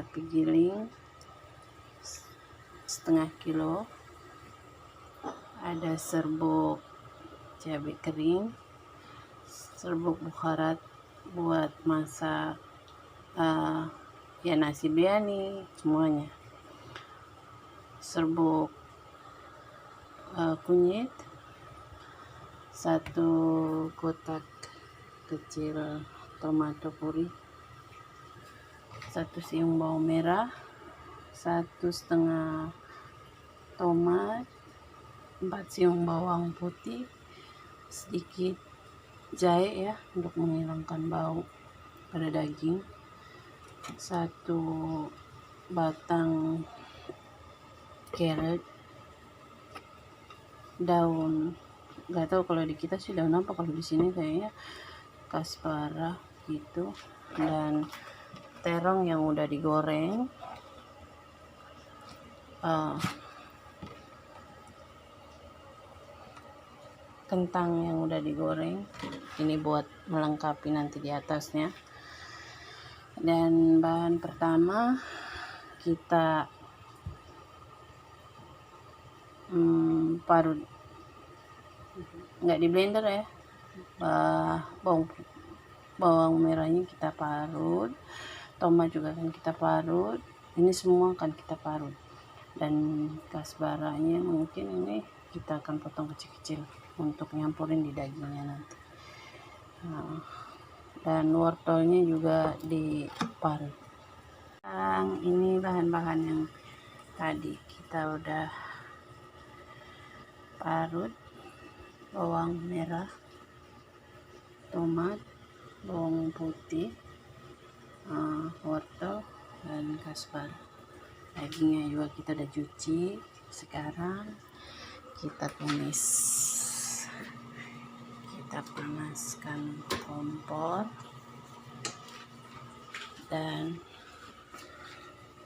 sapi giling setengah kilo, ada serbuk cabai kering, serbuk bukarat buat masak ya nasi biryani semuanya, serbuk kunyit, 1 kotak kecil tomato puri, 1 siung bawang merah, 1,5 tomat, 4 siung bawang putih, sedikit jahe ya untuk menghilangkan bau pada daging, 1 batang carrot, daun, nggak tahu kalau di kita sih daun apa, kalau di sini kayaknya kasbara gitu, dan terong yang udah digoreng, kentang yang udah digoreng, ini buat melengkapi nanti di atasnya. Dan bahan pertama kita parut, nggak di blender ya, bawang merahnya kita parut, tomat juga akan kita parut, ini semua akan kita parut, dan kasbaranya mungkin ini kita akan potong kecil-kecil untuk nyampurin di dagingnya nanti. Dan wortelnya juga diparut. Ini bahan-bahan yang tadi kita udah parut: bawang merah, tomat, bawang putih, wortel, dan kasbar. Dagingnya juga kita udah cuci, sekarang kita tumis. Kita panaskan kompor dan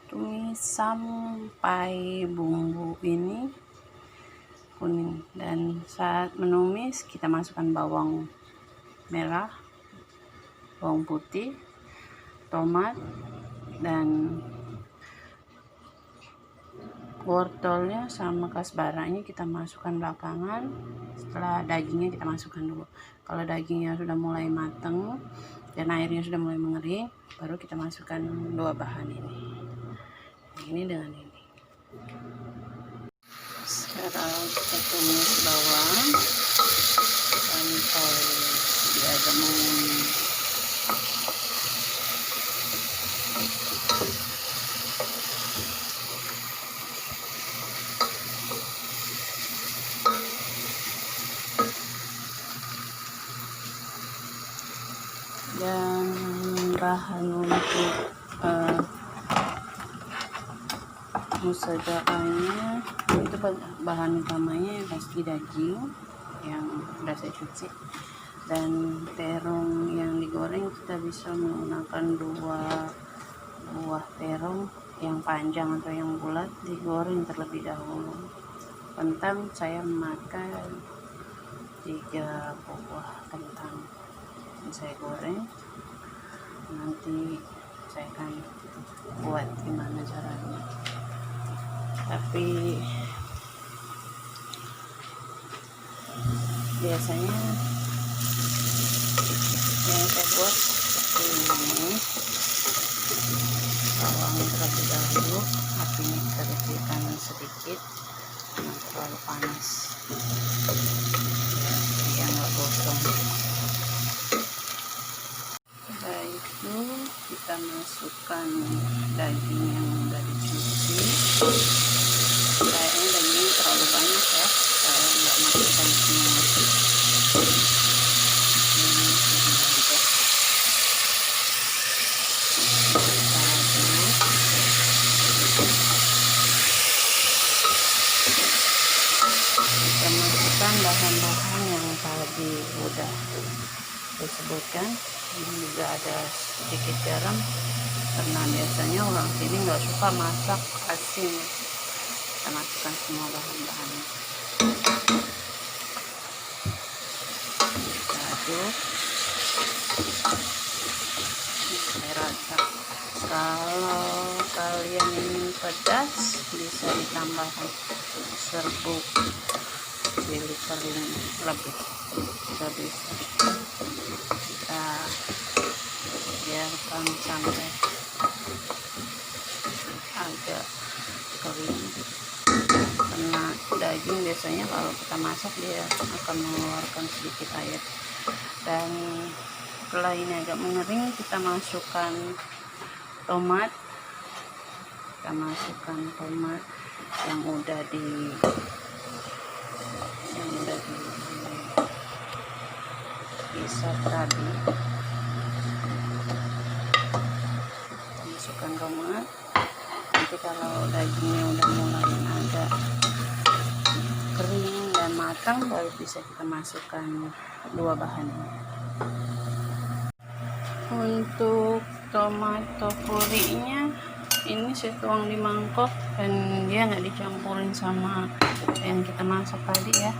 tumis sampai bumbu ini kuning. Dan saat menumis kita masukkan bawang merah, bawang putih, tomat, dan wortelnya sama kasbaranya kita masukkan belakangan. Setelah dagingnya kita masukkan dulu. Kalau dagingnya sudah mulai mateng dan airnya sudah mulai mengering, baru kita masukkan 2 bahan ini. Ini dengan ini. Sekarang kita tumis bawang sampai dia agak menguning. Dan bahan untuk musadaannya itu bahan utamanya yang pasti daging yang sudah saya cuci, dan terong yang digoreng kita bisa menggunakan 2 buah terong yang panjang atau yang bulat, digoreng terlebih dahulu. Kentang saya memakai 3 buah kentang yang saya goreng. Nanti saya akan buat gimana caranya, tapi biasanya yang saya buat ini, bawang terlebih dahulu, apinya kita kecilkan sedikit, jangan terlalu panas ya, biar nggak gosong. Setelah itu kita masukkan daging yang udah dicuci. Kayaknya dagingnya terlalu banyak ya, saya nggak masukkan semua. Ini sudah juga. Kita masukkan bahan-bahan yang tadi udah disebutkan. Ini juga ada sedikit garam karena biasanya orang sini nggak suka masak asin. Kita masukkan semua bahan-bahannya, kita aduk. Saya rasa kalau pedas bisa ditambahkan serbuk chili kering lebih, kita bisa kita biarkan sampai agak kering, karena daging biasanya kalau kita masak dia akan mengeluarkan sedikit air. Dan setelah ini agak mengering, kita masukkan tomat yang udah diisap tadi. Kita masukkan tomat. Nanti kalau dagingnya udah mulai agak kering dan matang, baru bisa kita masukkan dua bahan ini. Untuk tomato purinya ini saya tuang di mangkok dan dia nggak dicampurin sama yang kita masak tadi ya.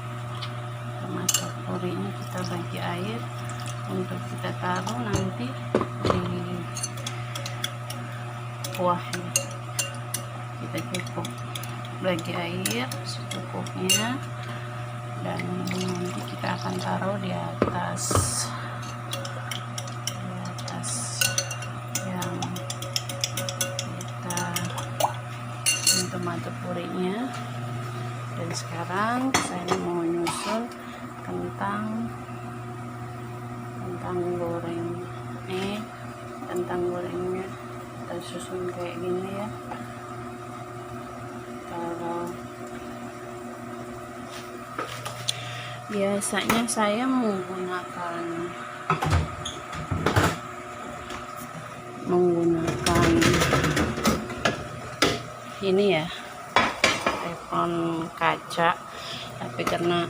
Tomato purinya kita bagi air untuk kita taruh nanti di kuahnya. Kita cukup bagi air secukupnya, dan nanti kita akan taruh di atas yang kita tomato purinya. Dan sekarang saya mau nyusun kentang gorengnya kita susun kayak gini ya. Kalau biasanya saya menggunakan ini ya, teflon kaca, tapi karena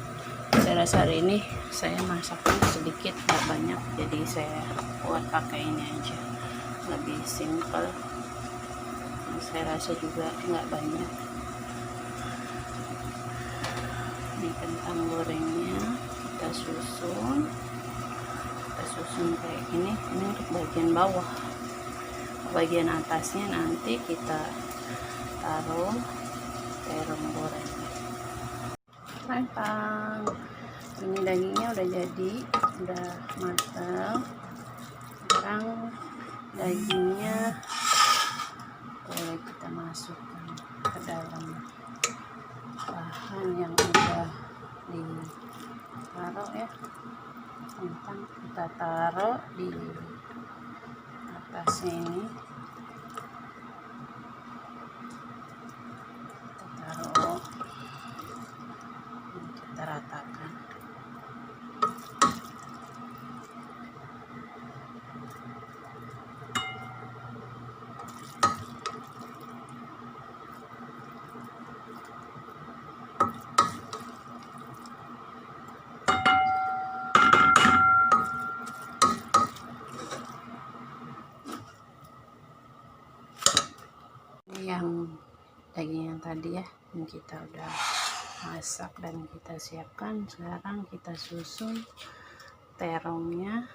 pada dasar ini saya masaknya sedikit, nggak banyak, jadi saya buat pakai ini aja, lebih simple. Saya rasa juga nggak banyak. Ini kentang gorengnya kita susun kayak gini. Ini untuk bagian bawah. Bagian atasnya nanti kita taruh terong goreng. Matang. Ini dagingnya udah jadi, udah matang. Sekarang dagingnya boleh kita masukkan ke dalam bahan yang udah ditaruh ya. Kentang kita taruh di atasnya ini, kita taruh, kita ratakan. Yang daging yang tadi ya, yang kita udah masak dan kita siapkan, sekarang kita susun terongnya.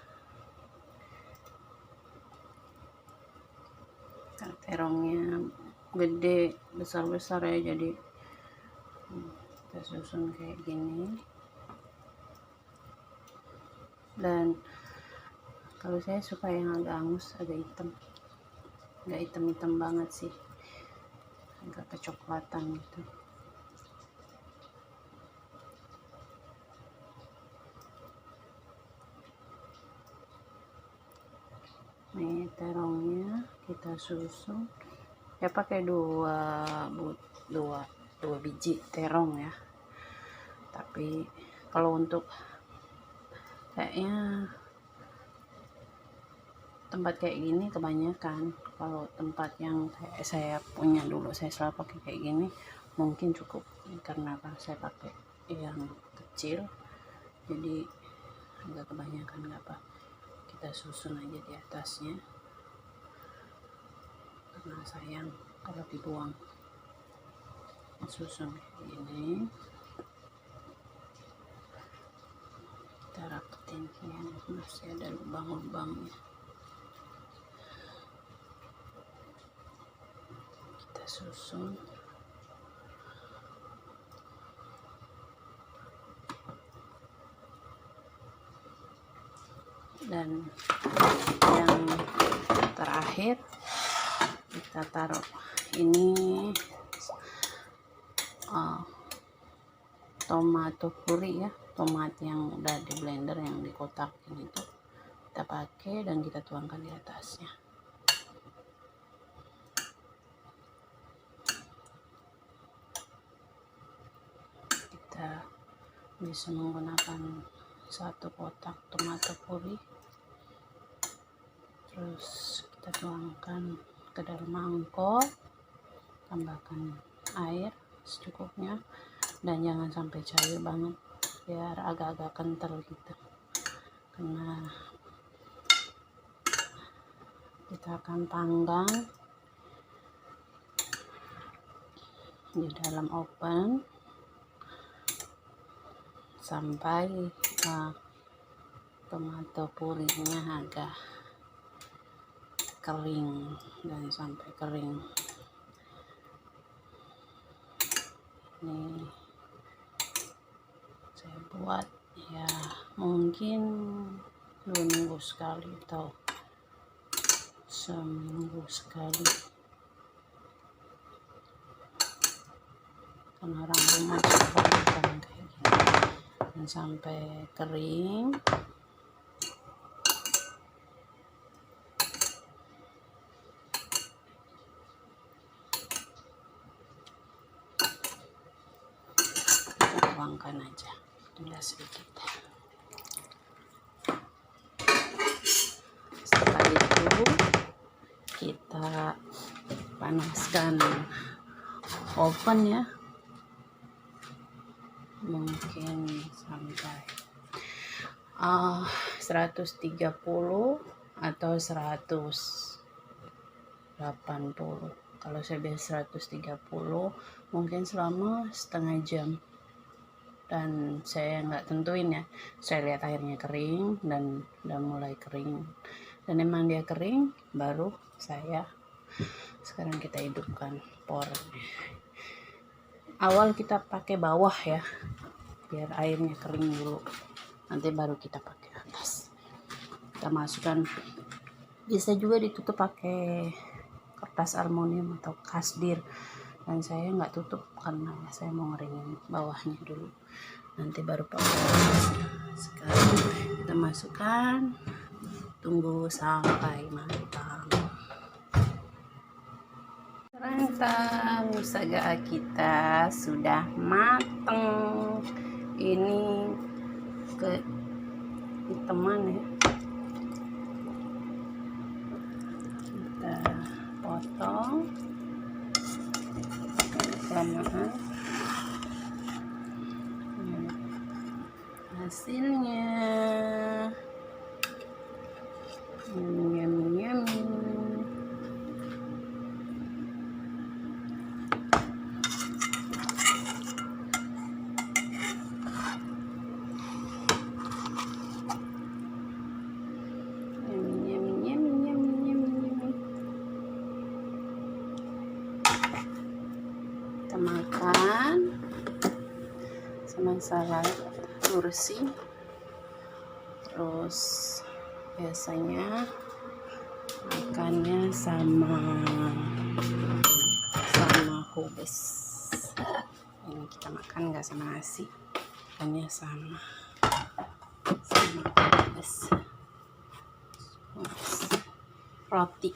Terongnya gede, besar-besar ya, jadi kita susun kayak gini. Dan kalau saya suka yang agak angus, agak hitam, nggak hitam-hitam banget sih, agak kecoklatan gitu. Ini terongnya kita susun ya, pakai dua biji terong ya. Tapi kalau untuk kayaknya tempat kayak gini kebanyakan, kalau tempat yang kayak saya punya dulu, saya selalu pakai kayak gini, mungkin cukup, karena kan saya pakai yang kecil jadi agak kebanyakan. Nggak apa, kita susun aja di atasnya karena sayang kalau dibuang. Susun kayak gini, kita rapetin ya, masih ada lubang-lubangnya. Kita susun. Dan yang terakhir kita taruh ini tomato puri ya, tomat yang udah di blender yang dikotakin itu kita pakai dan kita tuangkan di atasnya. Kita bisa menggunakan 1 kotak tomato puri, terus kita tuangkan ke dalam mangkok, tambahkan air secukupnya dan jangan sampai cair banget, biar agak-agak kental gitu, karena kita akan panggang di dalam oven sampai tomato purinya agak kering dan sampai kering. Ini saya buat ya mungkin 2 minggu sekali atau seminggu sekali, karena orang rumah suka makan kayak gini. Dan sampai kering tuangkan aja, tinggal sedikit. Setelah itu kita panaskan oven ya, mungkin sampai 130 atau 180. Kalau saya biasa 130 mungkin selama setengah jam, dan saya nggak tentuin ya, saya lihat airnya kering dan udah mulai kering, dan emang dia kering baru saya sekarang kita hidupkan pornya. Awal kita pakai bawah ya, biar airnya kering dulu, nanti baru kita pakai atas. Kita masukkan, bisa juga ditutup pakai kertas aluminium atau kasdir, dan saya nggak tutup karena saya mau ngeringin bawahnya dulu, nanti baru pakai atas. Sekarang kita masukkan, tunggu sampai matang. Rantang saga kita sudah matang. Ini ke hitaman ya, kita potong kelamaan. Hasilnya yummy. Kita makan sama salad kursi, terus biasanya makannya sama hubes. Ini kita makan nggak sama nasi, makannya sama hubes roti.